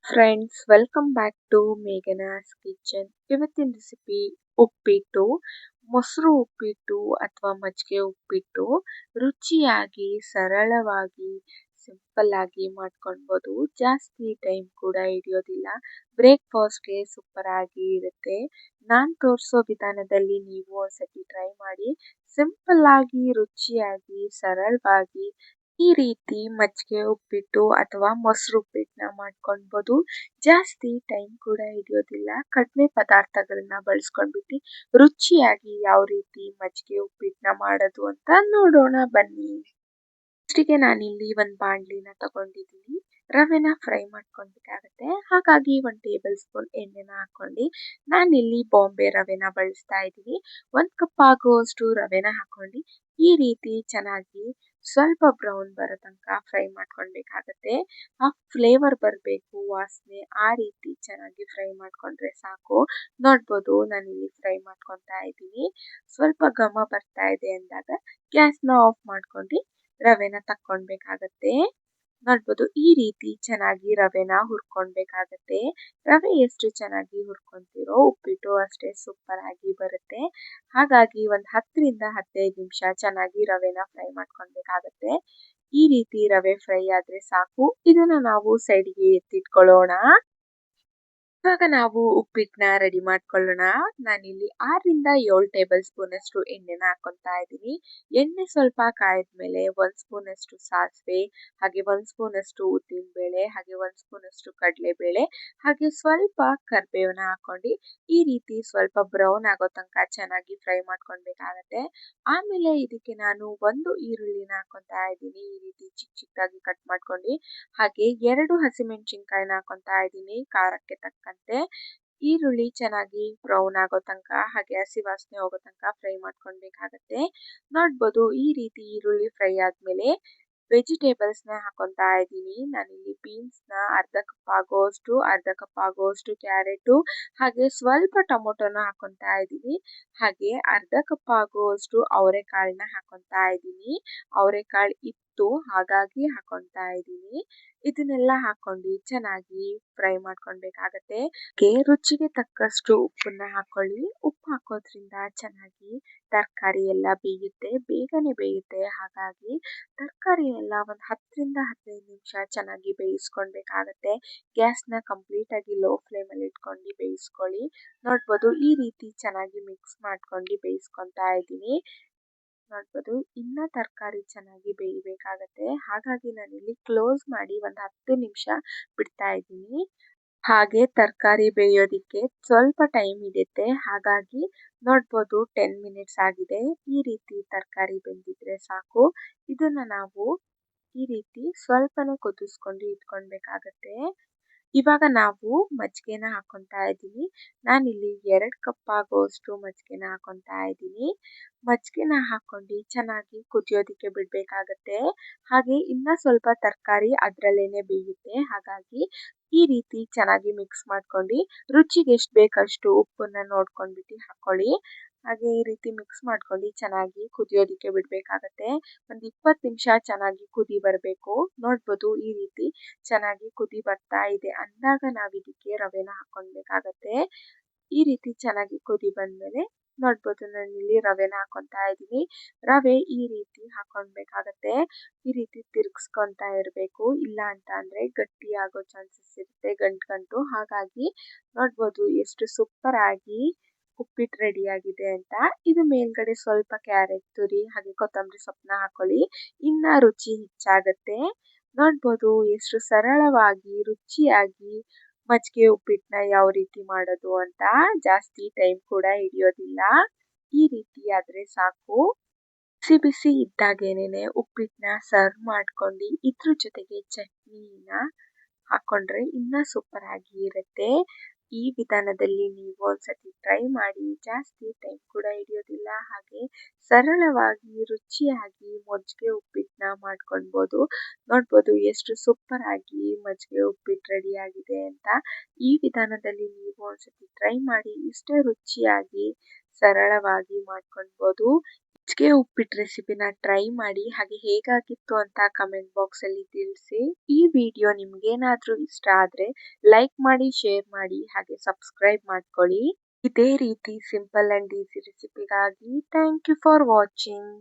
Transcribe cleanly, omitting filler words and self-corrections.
Friends, welcome back to Meghana's kitchen. ಇವತ್ತಿನ recipe ಉಪ್ಪಿಟ್ಟು. ಮೊಸರು ಉಪ್ಪಿಟ್ಟು ಅಥವಾ ಮಜ್ಜಿಗೆ ಉಪ್ಪಿಟ್ಟು ರುಚಿಯಾಗಿ, ಸರಳವಾಗಿ, ಸಿಂಪಲ್ ಆಗಿ ಮಾಡ್ಕೊಳ್ಬೋದು. ಜಾಸ್ತಿ ಟೈಮ್ ಕೂಡ ಹಿಡಿಯೋದಿಲ್ಲ. ಬ್ರೇಕ್ಫಾಸ್ಟ್ಗೆ ಸೂಪರ್ ಆಗಿ ಇರುತ್ತೆ. ನಾನು ತೋರಿಸೋ ವಿಧಾನದಲ್ಲಿ ನೀವು ಒಂದ್ಸತಿ ಟ್ರೈ ಮಾಡಿ. ಸಿಂಪಲ್ ಆಗಿ, ರುಚಿಯಾಗಿ, ಸರಳವಾಗಿ ಈ ರೀತಿ ಮಜ್ಜಿಗೆ ಉಪ್ಪಿಟ್ಟು ಅಥವಾ ಮೊಸರು ಉಪ್ಪಿಟ್ಟನ್ನ ಮಾಡ್ಕೊಳ್ಬೋದು. ಜಾಸ್ತಿ ಟೈಮ್ ಕೂಡ ಹಿಡಿಯೋದಿಲ್ಲ. ಕಡಿಮೆ ಪದಾರ್ಥಗಳನ್ನ ಬಳಸ್ಕೊಂಡ್ಬಿಟ್ಟು ರುಚಿಯಾಗಿ ಯಾವ ರೀತಿ ಮಜ್ಜಿಗೆ ಉಪ್ಪಿಟ್ಟನ್ನ ಮಾಡೋದು ಅಂತ ನೋಡೋಣ ಬನ್ನಿ. ಫಸ್ಟಿಗೆ ನಾನಿಲ್ಲಿ ಒಂದು ಬಾಣಲಿನ ತಗೊಂಡಿದ್ದೀನಿ. ರವೆನ ಫ್ರೈ ಮಾಡ್ಕೊಳ್ಬೇಕಾಗತ್ತೆ. ಹಾಗಾಗಿ 1 ಟೇಬಲ್ ಸ್ಪೂನ್ ಎಣ್ಣೆನ ಹಾಕೊಂಡು ನಾನಿಲ್ಲಿ ಬಾಂಬೆ ರವೆನ ಬಳಸ್ತಾ ಇದ್ದೀನಿ. 1 ಕಪ್ ಆಗುವಷ್ಟು ರವೆನ ಹಾಕೊಂಡು ಈ ರೀತಿ ಚೆನ್ನಾಗಿ ಸ್ವಲ್ಪ ಬ್ರೌನ್ ಬರೋ ತನಕ ಫ್ರೈ ಮಾಡ್ಕೊಳ್ಬೇಕಾಗತ್ತೆ. ಆ ಫ್ಲೇವರ್ ಬರಬೇಕು, ವಾಸನೆ, ಆ ರೀತಿ ಚೆನ್ನಾಗಿ ಫ್ರೈ ಮಾಡ್ಕೊಂಡ್ರೆ ಸಾಕು. ನೋಡ್ಬೋದು, ನಾನಿಲ್ಲಿ ಫ್ರೈ ಮಾಡ್ಕೊತಾ ಇದ್ದೀನಿ. ಸ್ವಲ್ಪ ಘಮ ಬರ್ತಾ ಇದೆ ಅಂದಾಗ ಗ್ಯಾಸ್ನ ಆಫ್ ಮಾಡ್ಕೊಂಡು ರವೆನ ತಕ್ಕೊಳ್ಬೇಕಾಗತ್ತೆ. ನೋಡ್ಬೋದು, ಈ ರೀತಿ ಚೆನ್ನಾಗಿ ರವೆನ ಹುರ್ಕೊಳ್ಬೇಕಾಗತ್ತೆ. ರವೆ ಎಷ್ಟು ಚೆನ್ನಾಗಿ ಹುರ್ಕೊಂತೀರೋ ಉಪ್ಪಿಟ್ಟು ಅಷ್ಟೇ ಸೂಪರ್ ಆಗಿ ಬರುತ್ತೆ. ಹಾಗಾಗಿ ಒಂದು 10ರಿಂದ 15 ನಿಮಿಷ ಚೆನ್ನಾಗಿ ರವೆನ ಫ್ರೈ ಮಾಡ್ಕೊಳ್ಬೇಕಾಗತ್ತೆ. ಈ ರೀತಿ ರವೆ ಫ್ರೈ ಆದ್ರೆ ಸಾಕು. ಇದನ್ನ ನಾವು ಸೈಡ್ಗೆ ಎತ್ತಿಟ್ಕೊಳ್ಳೋಣ. ಇವಾಗ ನಾವು ಉಪ್ಪಿಟ್ಟನ್ನ ರೆಡಿ ಮಾಡ್ಕೊಳ್ಳೋಣ. ನಾನಿಲ್ಲಿ 6ರಿಂದ 7 ಟೇಬಲ್ ಸ್ಪೂನ್ ಅಷ್ಟು ಎಣ್ಣೆನ ಹಾಕೊತಾ ಇದ್ದೀನಿ. ಎಣ್ಣೆ ಸ್ವಲ್ಪ ಕಾಯ್ದ್ಮೇಲೆ 1 ಸ್ಪೂನ್ ಅಷ್ಟು ಸಾಸಿವೆ, ಹಾಗೆ 1 ಸ್ಪೂನ್ ಅಷ್ಟು ಉದ್ದಿನ ಬೇಳೆ, ಹಾಗೆ 1 ಸ್ಪೂನ್ ಅಷ್ಟು ಕಡಲೆಬೇಳೆ, ಹಾಗೆ ಸ್ವಲ್ಪ ಕರಿಬೇವನ್ನ ಹಾಕೊಂಡು ಈ ರೀತಿ ಸ್ವಲ್ಪ ಬ್ರೌನ್ ಆಗೋ ತನಕ ಚೆನ್ನಾಗಿ ಫ್ರೈ ಮಾಡ್ಕೊಳ್ಬೇಕಾಗತ್ತೆ. ಆಮೇಲೆ ಇದಕ್ಕೆ ನಾನು 1 ಈರುಳ್ಳಿನ ಹಾಕೊತಾ ಇದ್ದೀನಿ. ಈ ರೀತಿ ಚಿಕ್ಕ ಚಿಕ್ಕದಾಗಿ ಕಟ್ ಮಾಡ್ಕೊಂಡು, ಹಾಗೆ 2 ಹಸಿಮೆಣಸಿನ್ಕಾಯಿನ ಹಾಕೊತಾ ಇದ್ದೀನಿ ಖಾರಕ್ಕೆ ತಕ್ಕಂತೆ. ಈರುಳ್ಳಿ ಚೆನ್ನಾಗಿ ಬ್ರೌನ್ ಆಗೋ ತನಕ, ಹಾಗೆ ಹಸಿ ವಾಸನೆ ಹೋಗೋ ತನಕ ಫ್ರೈ ಮಾಡ್ಕೊಳ್ಬೇಕಾಗತ್ತೆ. ನೋಡ್ಬೋದು, ಈ ರೀತಿ ಈರುಳ್ಳಿ ಫ್ರೈ ಆದ್ಮೇಲೆ ವೆಜಿಟೇಬಲ್ಸ್ನ ಹಾಕೊತಾ ಇದ್ದೀನಿ. ನಾನಿಲ್ಲಿ ಬೀನ್ಸ್ನ ಅರ್ಧ ಕಪ್ ಆಗೋಷ್ಟು ಕ್ಯಾರೆಟು, ಹಾಗೆ ಸ್ವಲ್ಪ ಟೊಮೊಟೊನ ಹಾಕೊತಾ ಇದ್ದೀನಿ. ಹಾಗೆ ಅರ್ಧ ಕಪ್ ಆಗುವಷ್ಟು ಅವರೆಕಾಳನ್ನ ಹಾಕೊತಾ ಇದ್ದೀನಿ. ಅವರೆಕಾಳು ಇತ್ತು, ಹಾಗಾಗಿ ಹಾಕೊತಾ ಇದ್ದೀನಿ. ಇದನ್ನೆಲ್ಲ ಹಾಕೊಂಡು ಚೆನ್ನಾಗಿ ಫ್ರೈ ಮಾಡ್ಕೊಳ್ಬೇಕಾಗತ್ತೆ. ರುಚಿಗೆ ತಕ್ಕಷ್ಟು ಉಪ್ಪನ್ನ ಹಾಕೊಳ್ಳಿ. ಉಪ್ಪು ಹಾಕೋದ್ರಿಂದ ಚೆನ್ನಾಗಿ ತರಕಾರಿ ಎಲ್ಲ ಬೇಯುತ್ತೆ, ಬೇಗನೆ ಬೇಯುತ್ತೆ. ಹಾಗಾಗಿ ತರಕಾರಿನೆಲ್ಲ ಒಂದು 10ರಿಂದ 15 ನಿಮಿಷ ಚೆನ್ನಾಗಿ ಬೇಯಿಸ್ಕೊಳ್ಬೇಕಾಗತ್ತೆ. ಗ್ಯಾಸ್ನ ಕಂಪ್ಲೀಟ್ ಆಗಿ ಲೋ ಫ್ಲೇಮಲ್ಲಿ ಇಟ್ಕೊಂಡು ಬೇಯಿಸ್ಕೊಳ್ಳಿ. ನೋಡ್ಬೋದು, ಈ ರೀತಿ ಚೆನ್ನಾಗಿ ಮಿಕ್ಸ್ ಮಾಡ್ಕೊಂಡು ಬೇಯಿಸ್ಕೊತಾ ಇದ್ದೀನಿ. ನೋಡ್ಬೋದು, ಇನ್ನ ತರಕಾರಿ ಚೆನ್ನಾಗಿ ಬೇಯಬೇಕಾಗತ್ತೆ. ಹಾಗಾಗಿ ನಾನಿಲ್ಲಿ ಕ್ಲೋಸ್ ಮಾಡಿ ಒಂದು 10 ನಿಮಿಷ ಬಿಡ್ತಾ ಇದ್ದೀನಿ. ಹಾಗೆ ತರಕಾರಿ ಬೇಯೋದಿಕ್ಕೆ ಸ್ವಲ್ಪ ಟೈಮ್ ಹಿಡಿಯುತ್ತೆ. ಹಾಗಾಗಿ ನೋಡ್ಬೋದು, 10 ಮಿನಿಟ್ಸ್ ಆಗಿದೆ. ಈ ರೀತಿ ತರಕಾರಿ ಬೆಂದಿದ್ರೆ ಸಾಕು. ಇದನ್ನ ನಾವು ಈ ರೀತಿ ಸ್ವಲ್ಪನೇ ಕುದಿಸ್ಕೊಂಡು ಇಟ್ಕೊಳ್ಬೇಕಾಗತ್ತೆ. ಇವಾಗ ನಾವು ಮಜ್ಜಿಗೆನ ಹಾಕೊತಾ ಇದ್ದೀನಿ. ನಾನಿಲ್ಲಿ 2 ಕಪ್ ಆಗುವಷ್ಟು ಮಜ್ಜಿಗೆನ ಹಾಕೊತಾ ಇದ್ದೀನಿ. ಮಜ್ಜಿಗೆನ ಹಾಕೊಂಡು ಚೆನ್ನಾಗಿ ಕುದಿಯೋದಿಕ್ಕೆ ಬಿಡಬೇಕಾಗತ್ತೆ. ಹಾಗೆ ಇನ್ನ ಸ್ವಲ್ಪ ತರಕಾರಿ ಅದರಲ್ಲೇನೆ ಬೇಯುತ್ತೆ. ಹಾಗಾಗಿ ಈ ರೀತಿ ಚೆನ್ನಾಗಿ ಮಿಕ್ಸ್ ಮಾಡ್ಕೊಂಡು ರುಚಿಗೆ ಎಷ್ಟು ಬೇಕಷ್ಟು ಉಪ್ಪನ್ನ ನೋಡ್ಕೊಂಡ್ಬಿಟ್ಟು ಹಾಕೊಳ್ಳಿ. ಹಾಗೆ ಈ ರೀತಿ ಮಿಕ್ಸ್ ಮಾಡ್ಕೊಂಡು ಚೆನ್ನಾಗಿ ಕುದಿಯೋದಿಕ್ಕೆ ಬಿಡಬೇಕಾಗತ್ತೆ. ಒಂದು 20 ನಿಮಿಷ ಚೆನ್ನಾಗಿ ಕುದಿ ಬರಬೇಕು. ನೋಡ್ಬೋದು, ಈ ರೀತಿ ಚೆನ್ನಾಗಿ ಕುದಿ ಬರ್ತಾ ಇದೆ ಅಂದಾಗ ನಾವು ಇದಕ್ಕೆ ರವೆನ ಹಾಕೊಳ್ಬೇಕಾಗತ್ತೆ. ಈ ರೀತಿ ಚೆನ್ನಾಗಿ ಕುದಿ ಬಂದ್ಮೇಲೆ ನೋಡ್ಬೋದು, ನಾನಿಲ್ಲಿ ರವೆನ ಹಾಕೊತಾ ಇದ್ದೀನಿ. ರವೆ ಈ ರೀತಿ ಹಾಕೊಳ್ಬೇಕಾಗತ್ತೆ. ಈ ರೀತಿ ತಿರ್ಗಿಸ್ಕೊತಾ ಇರಬೇಕು. ಇಲ್ಲ ಅಂತ ಅಂದ್ರೆ ಗಟ್ಟಿ ಆಗೋ ಚಾನ್ಸಸ್ ಇರುತ್ತೆ, ಗಂಟು. ಹಾಗಾಗಿ ನೋಡ್ಬೋದು ಎಷ್ಟು ಸೂಪರ್ ಆಗಿ ಉಪ್ಪಿಟ್ಟು ರೆಡಿ ಆಗಿದೆ ಅಂತ. ಇದು ಮೇಲ್ಗಡೆ ಸ್ವಲ್ಪ ಕ್ಯಾರೆಟ್ ತುರಿ, ಹಾಗೆ ಕೊತ್ತಂಬರಿ ಸೊಪ್ಪನ್ನ ಹಾಕೊಳ್ಳಿ, ಇನ್ನ ರುಚಿ ಹೆಚ್ಚಾಗತ್ತೆ. ನೋಡ್ಬೋದು, ಎಷ್ಟು ಸರಳವಾಗಿ, ರುಚಿಯಾಗಿ ಮಜ್ಜಿಗೆ ಉಪ್ಪಿಟ್ಟನ್ನ ಯಾವ ರೀತಿ ಮಾಡೋದು ಅಂತ. ಜಾಸ್ತಿ ಟೈಮ್ ಕೂಡ ಹಿಡಿಯೋದಿಲ್ಲ. ಈ ರೀತಿ ಆದ್ರೆ ಸಾಕು. ಬಿಸಿ ಬಿಸಿ ಇದ್ದಾಗೇನೆ ಉಪ್ಪಿಟ್ಟನ್ನ ಸರ್ವ್ ಮಾಡ್ಕೊಂಡು ಇದ್ರ ಜೊತೆಗೆ ಚಟ್ನಿನ ಹಾಕೊಂಡ್ರೆ ಇನ್ನ ಸೂಪರ್ ಆಗಿ ಇರುತ್ತೆ. ಈ ವಿಧಾನದಲ್ಲಿ ನೀವು ಒಂದ್ಸತಿ ಟ್ರೈ ಮಾಡಿ. ಜಾಸ್ತಿ ಟೈಮ್ ಕೂಡ ಹಿಡಿಯೋದಿಲ್ಲ. ಹಾಗೆ ಸರಳವಾಗಿ, ರುಚಿಯಾಗಿ ಮಜ್ಜಿಗೆ ಉಪ್ಪಿಟ್ಟನ್ನ ಮಾಡ್ಕೊಳ್ಬೋದು. ನೋಡ್ಬೋದು, ಎಷ್ಟು ಸೂಪರ್ ಆಗಿ ಮಜ್ಜಿಗೆ ಉಪ್ಪಿಟ್ಟು ರೆಡಿ ಆಗಿದೆ ಅಂತ. ಈ ವಿಧಾನದಲ್ಲಿ ನೀವು ಒಂದ್ಸತಿ ಟ್ರೈ ಮಾಡಿ. ಇಷ್ಟೇ ರುಚಿಯಾಗಿ, ಸರಳವಾಗಿ ಮಾಡ್ಕೊಳ್ಬೋದು. ಮಜ್ಜಿಗೆ ಉಪ್ಪಿಟ್ಟು ರೆಸಿಪಿನ ಟ್ರೈ ಮಾಡಿ ಹಾಗೆ ಹೇಗಾಗಿತ್ತು ಅಂತ ಕಮೆಂಟ್ ಬಾಕ್ಸಲ್ಲಿ ತಿಳಿಸಿ. ಈ ವಿಡಿಯೋ ನಿಮ್ಗೇನಾದರೂ ಇಷ್ಟ ಆದರೆ ಲೈಕ್ ಮಾಡಿ, ಶೇರ್ ಮಾಡಿ ಹಾಗೆ ಸಬ್ಸ್ಕ್ರೈಬ್ ಮಾಡ್ಕೊಳ್ಳಿ. ಇದೇ ರೀತಿ ಸಿಂಪಲ್ ಆ್ಯಂಡ್ ಈಸಿ ರೆಸಿಪಿಗಾಗಿ ಥ್ಯಾಂಕ್ ಯು ಫಾರ್ ವಾಚಿಂಗ್.